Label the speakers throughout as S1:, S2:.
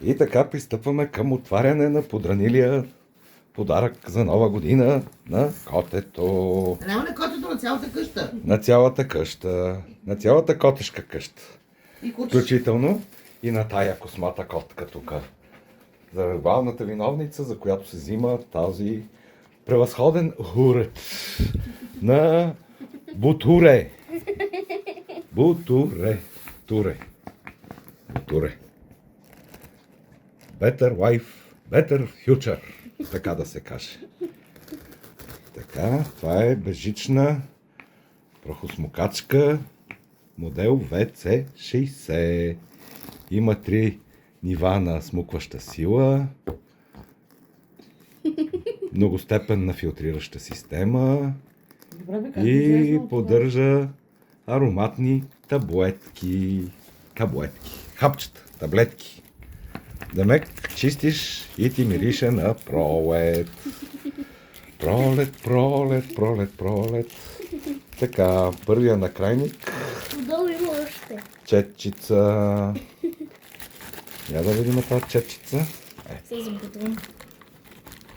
S1: И така пристъпваме към отваряне на подранилия подарък за нова година на котето.
S2: Няма на котето, на цялата къща.
S1: На цялата къща. На цялата котешка къща.
S2: И куче.
S1: Включително и на тая космата котка тук. За главната виновница, за която се взима този превъзходен уред на Бутуре. Бутуре. Туре. Бутуре. Better life, better future, така да се каже. Така, това е безжична прахосмокачка, модел VC60. Има 3 нива на смукваща сила, многостепенна филтрираща система и поддържа ароматни таблетки, хапчета, таблетки. Демек, чистиш и ти мирише на пролет. Пролет. Така, първия накрайник.
S3: Отдолу има още.
S1: Четчица. Я да видим тази четчица.
S3: С бутон.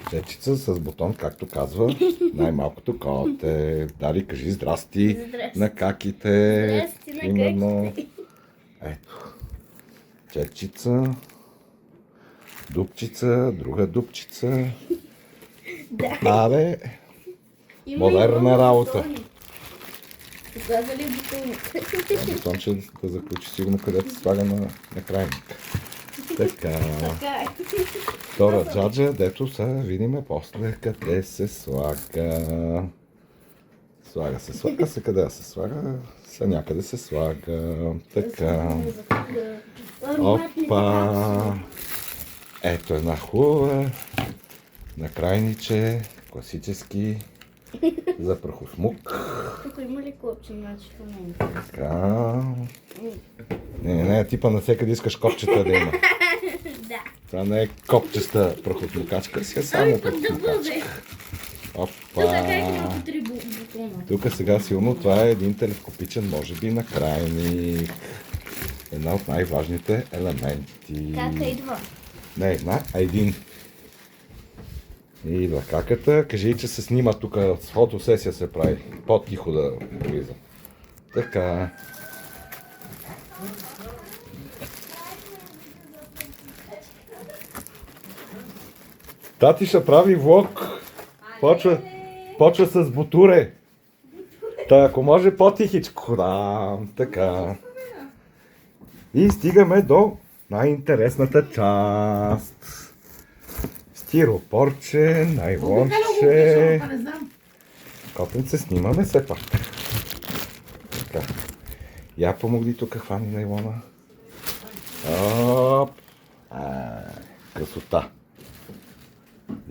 S1: Четчица с бутон, както казва най-малкото коте. Дали, кажи здрасти,
S3: Здрасти.
S1: на каките.
S3: Здрасти на
S1: Именно. Ето. Четчица. Дупчица, друга дупчица.
S3: Да.
S1: Абе,
S3: Има
S1: модерна
S3: и
S1: работа.
S3: бутони. Показали бутони.
S1: Бутонче да заключи сигурно където се слага на крайника. Така.
S3: Така е.
S1: Втора джаджа, дето са видиме после къде се слага. Слага се къде да се слага. Са някъде се слага. Така. Опа! Ето една хубава накрайниче, класически, за прахосмук.
S3: Тук има ли копче, значи това не е.
S1: Така. Не, типа на всекъде искаш копчета да има.
S3: Да.
S1: Това не е копчеста прахосмукачка, си е само
S3: Ами пък да
S1: прахосмукачка.
S3: бъде.
S1: Опа!
S3: Така има по 3 бутона.
S1: Тук сега силно това е един телескопичен, може би, накрайник. Една от най-важните елементи.
S3: Кака идва.
S1: Не една, а един. И идва каката. Кажи, че се снима тук, с фотосесия се прави. По-тихо да влиза. Така. Тати ще прави влог. Почва с бутуре. Та, ако може по-тихичко. Да, така. И стигаме до най-интересната част. Стиропорче, найлонче.
S2: Не знам.
S1: Копенце снимаме все пак. Така. Я помогни тук, хвани найлона. Оп. Красота.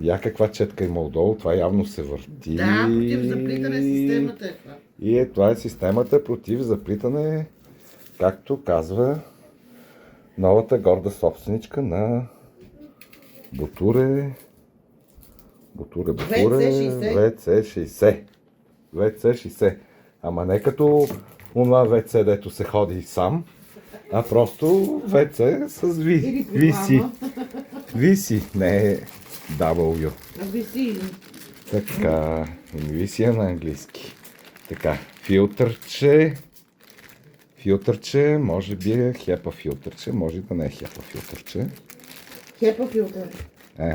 S1: Я каква четка има отдолу, това явно се върти.
S2: Да, против заплитане системата е това.
S1: И това е системата против заплитане, както казва новата горда собственичка на Бутуре. VC60. VC60. Ама не като онова ВЦ, дето се ходи сам, а просто ВЦ с виси. Виси, не е W.
S2: Виси.
S1: Така, виси на английски. Така, филтърче, може би е хепа филтърче, може да не е хепа филтърче.
S2: Хепа филтър.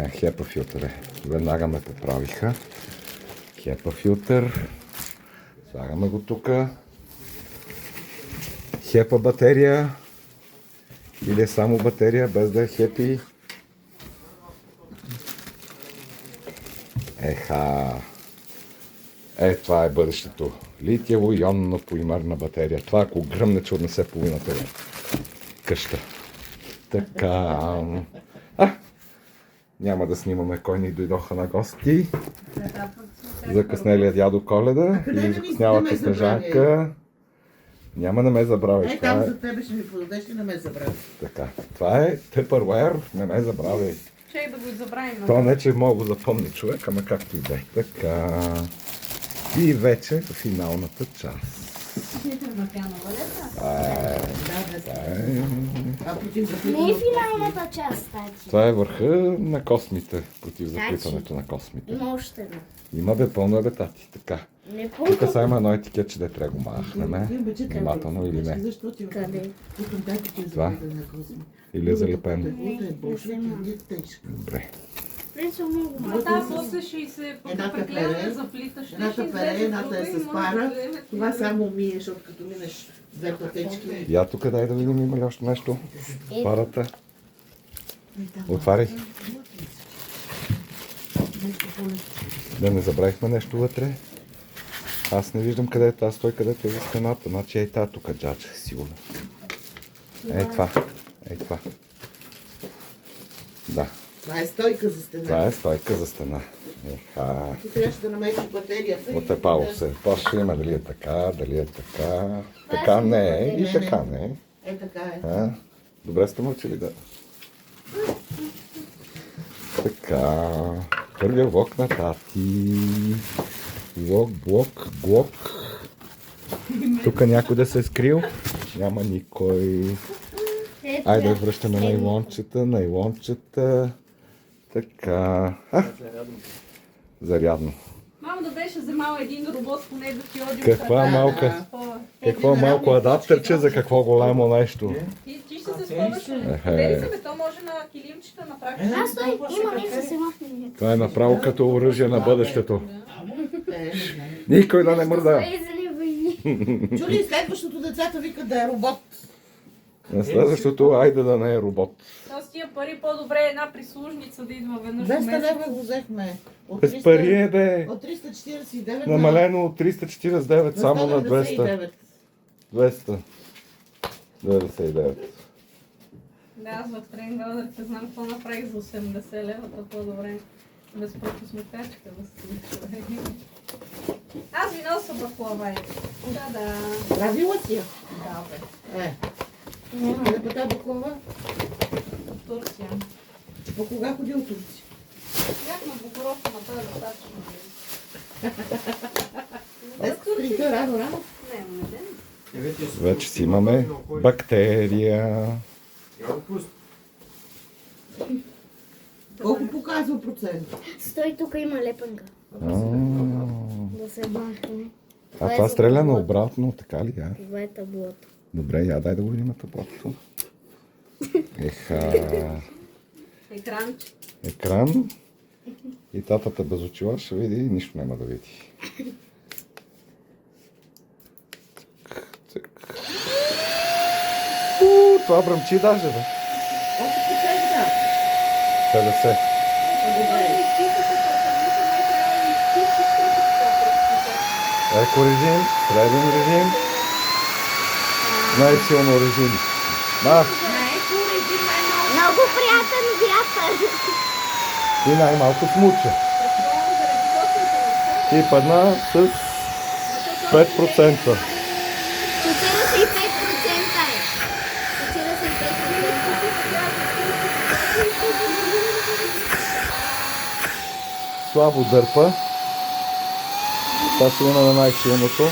S1: Хепа филтър е. Веднага ме поправиха. Хепа филтър. Слагаме го тук. Хепа батерия. Или е само батерия, без да е хепи. Еха. Това е бъдещето. Литиево-ионна полимерна батерия. Това ако гръмне, че отнесе половината къща. Така. Няма да снимаме кой ни дойдоха на гости. Закъснелият дядо Коледа или закъснялата Снежанка. Няма, не ме забравяй.
S2: Там за тебе ще ми подадеш и не ме забравяй.
S1: Така, това е Tupperware, не ме забравяй.
S4: Ще да го забравим.
S1: То не, че мога да запомни човек, ама както и да е. Така. И вече финалната част.
S3: На пяна валета.
S2: А против
S3: Не е
S2: заплитане.
S3: финалната част, Тачи.
S1: Това е върха на космите, против заплитането на космите.
S3: Има още една.
S1: Има бе пълно е бе, тати, така.
S3: Не
S1: Тук
S3: помня.
S1: само едно етикетче, де трябва да го махнем. Внимателно или не.
S2: Защо ти
S3: Къде?
S2: Викам, дай ти
S1: Това?
S2: заплитане на козми.
S1: Или е залепено.
S2: Теглото е бошо, ти е тежка.
S1: Добре.
S3: Принцип много
S4: А
S3: малко.
S4: да, после ще и се
S2: Едната
S4: прегледа,
S2: пере,
S4: заплиташ.
S2: едната пере, едната е с пара. Това само миеш, защото като минеш две пътечки.
S1: Я тук дай да видим има ли още нещо.
S3: Е.
S1: Парата. Отваряй. Да не забравихме нещо вътре. Аз не виждам къде е тази, той където е за стената. Значи е тази тук джаджа, сигурно. Ей това. Ей това. Да.
S2: Това е стойка за стена.
S1: Това е стойка за стена. Еха.
S2: Ти трябваше да намериш батерията.
S1: Отепало се. После ще има дали е така, дали е така. Така не е и
S2: Не,
S1: така не е.
S2: Е, така е.
S1: А? Добре сте мълчили, да. Така. Първия влог на тати. Влог. Тук някой да се е скрил. Няма никой. Айде, връщаме найлончета. Така. Зарядно.
S4: Мамо да беше вземала един робот, поне да ти оди.
S1: Каква малка. Какво малко адаптерче, за какво голямо нещо.
S4: Ти ще се спомняш.
S1: Ехе.
S4: Бери се, бе, то може на килимчета направиш.
S3: А, стой, има нещо се махне.
S1: Това е направо като оръжие на бъдещето.
S2: Не знам.
S1: Никой да не мърда.
S3: Влезали войни.
S2: Чули, следващото децата викат да е робот.
S1: На следващото, айде да не е робот.
S4: То с тия пари по-добре е една прислужница да идва веднъж
S2: 200
S4: в месец.
S2: лева го взехме. От
S1: Без пари е, бе.
S2: От 349
S1: Намалено от 349 само на 200.
S2: 199.
S1: 299.
S4: Да, аз в тренингалърите знам какво направих за 80 лева, то по-добре безплатно сметачка да се случва. Аз ви нося баклава. Да.
S2: Правила си я.
S4: Да, бе.
S2: Къде по тази баклава?
S4: От Турция.
S2: По кога ходи от Турция?
S4: Бях на Богородка, на това е достатъчно.
S2: Днес сутринта рано.
S4: Не ден.
S1: Вече си имаме бактерия.
S2: Колко показва процент?
S3: Стой, тук има лепенка. Да се махне.
S1: А това стреля на обратно, така ли?
S3: Това е таблото.
S1: Добре, я дай да го видим таблото. Еха.
S4: Екранче.
S1: Екран. И татата без очила ще види и нищо няма да види. Цък. Това бръмчи даже, бе.
S2: Колко процент да?
S1: 50. Еко режим, среден режим, най-силно режим. Да,
S3: Много приятен вятър.
S1: и най-малко смуча. И падна с 5%.
S3: 45% е. 45%.
S1: Слабо дърпа. Това ще има на най-силното.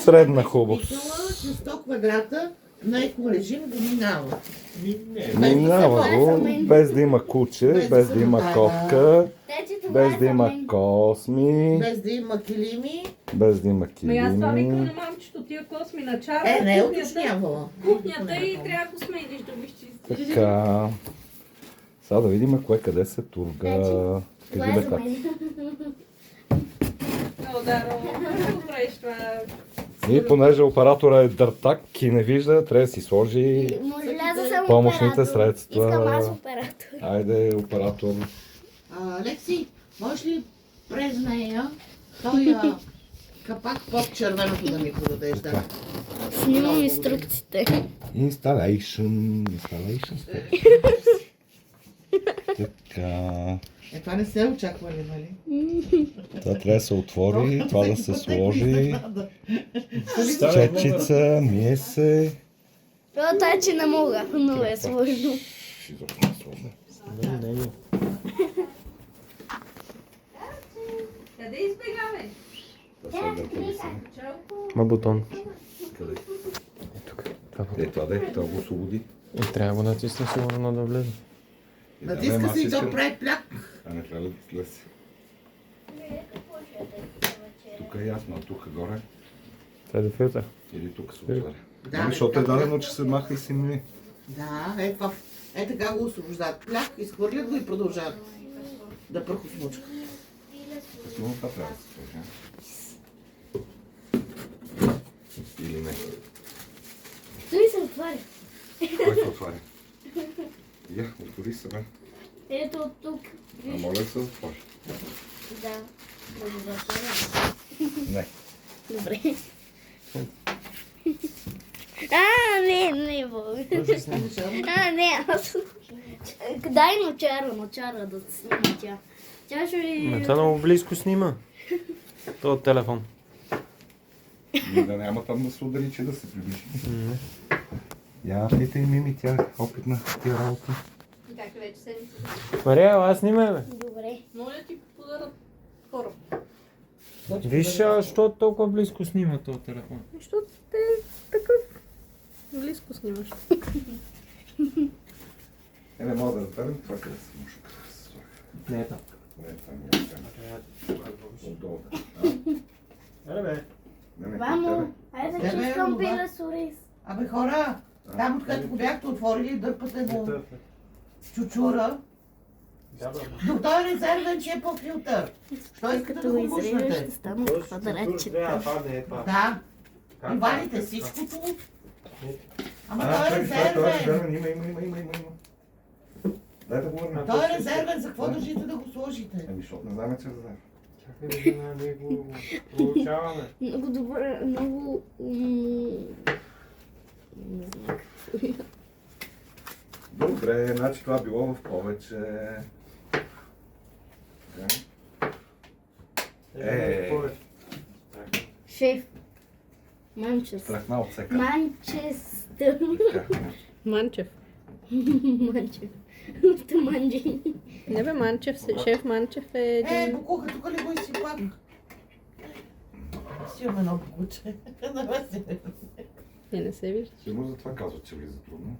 S1: Средна хубост.
S2: Че 100 квадрата на екорежим го минава.
S1: Минава го, без да има куче, без да има котка, без да има косми,
S2: Без да има килими.
S1: без да има
S4: Ма аз това викам
S1: килими.
S4: на мамчето, тия косми на чара.
S2: Не е уточнявала.
S4: Кухнята и трябва да смениш да го изчистиш.
S1: Така. Сега да видим кое къде се турга.
S3: Това
S1: Кажи
S3: е
S1: бе
S3: за
S1: как.
S3: мен.
S4: Много да, много добре ще това.
S1: И понеже оператора е дъртак и не вижда, трябва да си сложи
S3: Може ли аз да съм
S1: помощните
S3: оператор?
S1: средства.
S3: Искам аз оператор.
S1: Айде, оператор.
S2: Лекси, можеш ли през нея той капак под червеното да ми подадеш? Да.
S3: Снимам инструкциите.
S1: Installation. Така.
S2: Това не се очаквали, нали?
S1: Това трябва да се отвори, това да се сложи. Четчица, мие се.
S3: Това е, че не мога. Много е сложно.
S1: искаш изобщо да се обне.
S5: Не.
S4: Къде избегаме?
S1: Да се дърпали се.
S5: Ма бутон.
S1: Къде?
S5: Тук. Това бутон.
S1: Това да е, това го освободи.
S5: И трябва да натисна сигурно да влезе.
S2: Натиска се и то прави пляк.
S1: А не трябва да слезе. Тук е ясно, а тук горе.
S5: Това е да филтър.
S1: Или тук се отваря.
S2: Да,
S1: Нали,
S2: бе,
S1: защото е
S2: това
S1: дадено, че се маха и се мини.
S2: Да, е това. Е така го освобождават. Пляк, изхвърлят го и продължават да прахосмучка.
S1: Но това трябва да се сложи. Или не.
S3: Той се отваря.
S1: Кой се отваря? Я, отвори се, бе.
S3: Ето от тук.
S1: А моля да се затвори.
S3: Да. Да го затворя.
S1: Не.
S3: Добре. Не, Бог. Не, аз... Дай на чара да снима тя. Тя ще...
S5: Ма това много близко снима. Това телефон.
S1: И да няма там да се удари, че да се приближи. Я, питай Мими, тя е опитна в тия работа.
S4: Как вече седмица?
S5: Мария, аз снимай, бе.
S3: Добре.
S4: Моля ти подарат хора.
S5: Виж, защо толкова близко снима този телефон.
S4: Защото те такъв близко снимаш.
S1: Не мога да разберем това къде се може да се слага.
S5: Не е там.
S1: Не, това няма как. Отдолу.
S5: Аре, бе.
S1: Не,
S3: Мамо, айде да
S2: Тебе,
S3: чувствам
S2: Люба.
S3: пила с ориз.
S2: Абе хора, там откъдето го бяхте отворили, дърпате го чучура. Но той е резервен, че е по филтър. Що искате да
S3: Като
S2: го
S3: го изрежеш,
S2: мушнете?
S3: ще стана квадратчета.
S2: Да. И вадите всичкото. Ама той е
S1: Той е
S2: резервен.
S1: резервен, има. Дай да го върнем.
S2: Той е резервен, за какво държите да го сложите?
S1: Ами, защото не знаме, че е резервен.
S5: Чакай да го получаваме.
S3: Много добре, много... Не знам какво е.
S1: Добре, значи това било в повече.
S3: Шеф. Манчес.
S1: Страхна отсека.
S3: Манчестър.
S1: Така.
S4: Манчев.
S3: Манчев. От манджи.
S4: Не бе, Манчев, шеф Манчев е един...
S2: Букуха, тук ли го изсипах? Си имам едно букуче. На вас е.
S4: Ти не се вижда.
S1: Сигурно за това казват, че влиза трудно.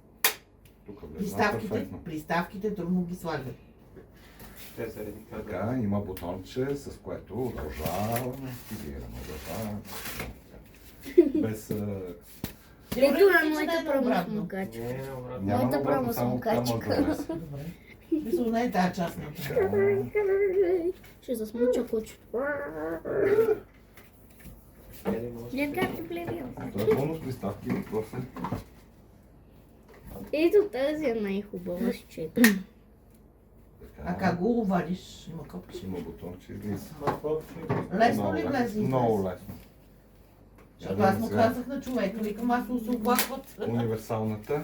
S1: Тук влезна
S2: Приставките,
S1: перфектно.
S2: приставките трудно ги слагат.
S1: Така, има бутонче, с което удължаваме, активираме това. Без...
S3: Ето на моята
S2: обратно.
S3: правосмукачка.
S1: Няма
S3: Моята
S1: обратно, само там
S3: правосмукачка.
S1: адрес.
S2: Добре. Мисля, не е тази част на това.
S3: Ще засмуча кучето. Гледайте плевия.
S1: Това е пълно с приставки, въпрос е.
S3: Ето тази е най-хубава с чека.
S2: А как го вадиш? Има копче.
S1: Има бутонче и влиза.
S2: Лесно ли влезе?
S1: Много лесно.
S2: Защото аз му казах на човека, викам, аз му се оплакват.
S1: Универсалната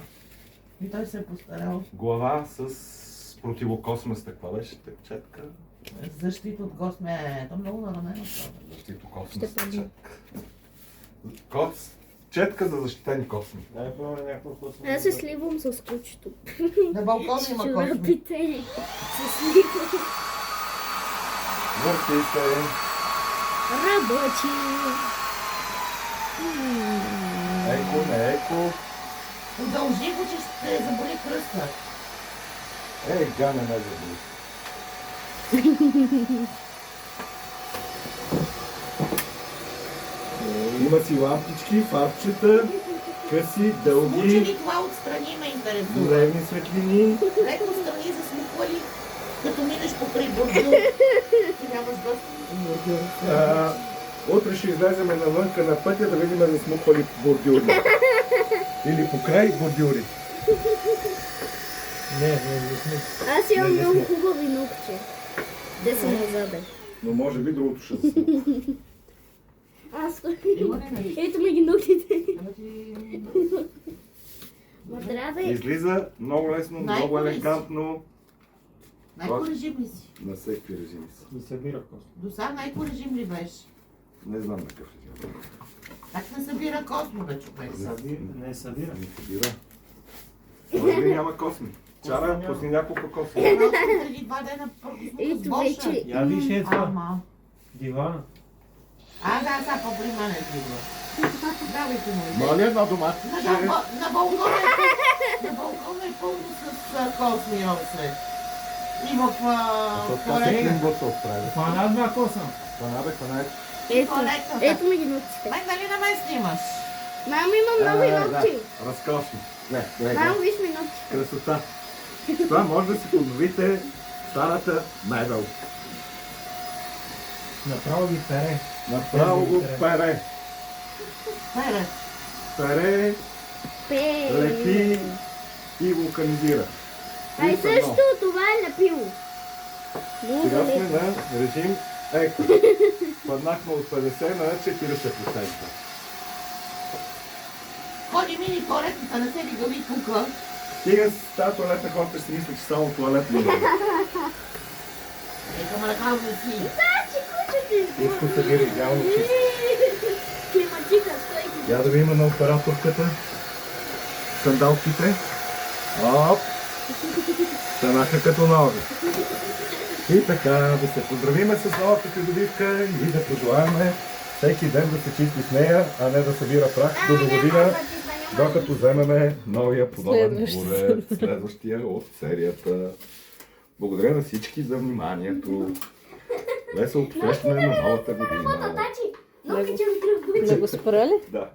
S2: И той се е постарал.
S1: глава с противокосместа. Каква беше? Тъпчетка?
S2: Защита от Госме. То много наранено.
S1: Защитокосместа
S3: Ще падне.
S1: четка. Четка за защитени косми.
S3: Аз се сливам с кучето.
S2: На балкона има Косме.
S3: Чорапите се сливам.
S1: Въртите.
S3: Работи.
S1: Еко, не еко.
S2: Удължи го, че ще заболи кръста.
S1: Ей, га не ме заболи. Има си лампички, фарчета, къси, дълги,
S2: Смучени това отстрани ме интересува.
S1: древни светлини.
S2: Леко страни засмуквали, като минеш покрай бордюр. Ти нямаш достъп до бордюр.
S1: Утре ще излезем навънка на пътя да видим да смуквали бордюри. Или покрай бордюри.
S3: Аз имам много хубави ногче. Де са назаде.
S1: Но може би другото ще засмуква.
S3: Аз
S2: Има ли?
S3: ето ми ги ногтите.
S2: Ама ти...
S3: Ма трябва да е...
S1: Излиза много лесно, много
S2: Най-полезно.
S1: елегантно.
S2: Най-ко режим ли си?
S1: На всеки режим са.
S5: Не събира кост.
S2: До сега най-ко режим ли беше?
S1: Не знам на какъв режим.
S2: Как не събира Космо, бе, човек?
S5: Не събира.
S1: Не събира. Може би няма косми. Чара, пусни няколко коси.
S2: Едно преди 2 дена първо
S3: Ето
S2: с Боша.
S3: вече
S5: Я виж е това.
S2: Ама.
S5: Дивана.
S2: Да, сега по-прима не идва. Давайте му.
S1: Моля, една доматка.
S2: На балкона е пълно с косми овце. И в туалетната.
S1: го се отправя.
S5: Това на два коса.
S1: Това
S3: ето,
S2: Туалетната.
S3: ето ми ги ногтите.
S2: Май, нали на мен снимаш?
S3: Мамо, имам нови ногти.
S1: Разкошно. Не,
S3: Мамо, виж ми ногтите.
S1: красота. Това може да си подновите старата мебел.
S5: Направо ги пере.
S1: Направо го пере.
S2: Хайде.
S1: Пере, лепи и вулканизира.
S3: Ай също, това е лепило. Много
S1: Сега сме
S3: леко.
S1: на режим еко. Паднахме от 50 на 40%.
S2: Ходи мини туалетната, не се ли гави тука.
S1: Стига с тази туалетна хората ще си мисля, че само туалет не е.
S2: Ека ме накалвай си.
S3: Значи, кучето
S1: Ушко събира идеално чисто.
S3: Климатика, стойки.
S1: Я да ви има на операторката. Сандалките. Оп! Станаха като нови. И така, да се поздравиме с новата придобивка и да пожелаваме всеки ден да се чисти с нея, а не да събира прах до година, докато вземеме новия подобен уред, следващия от серията. Благодаря на всички за вниманието. Весело посрещане на новата година.
S3: Тачи, ногти че ми тръгват.
S4: Да го спра ли?
S1: Да.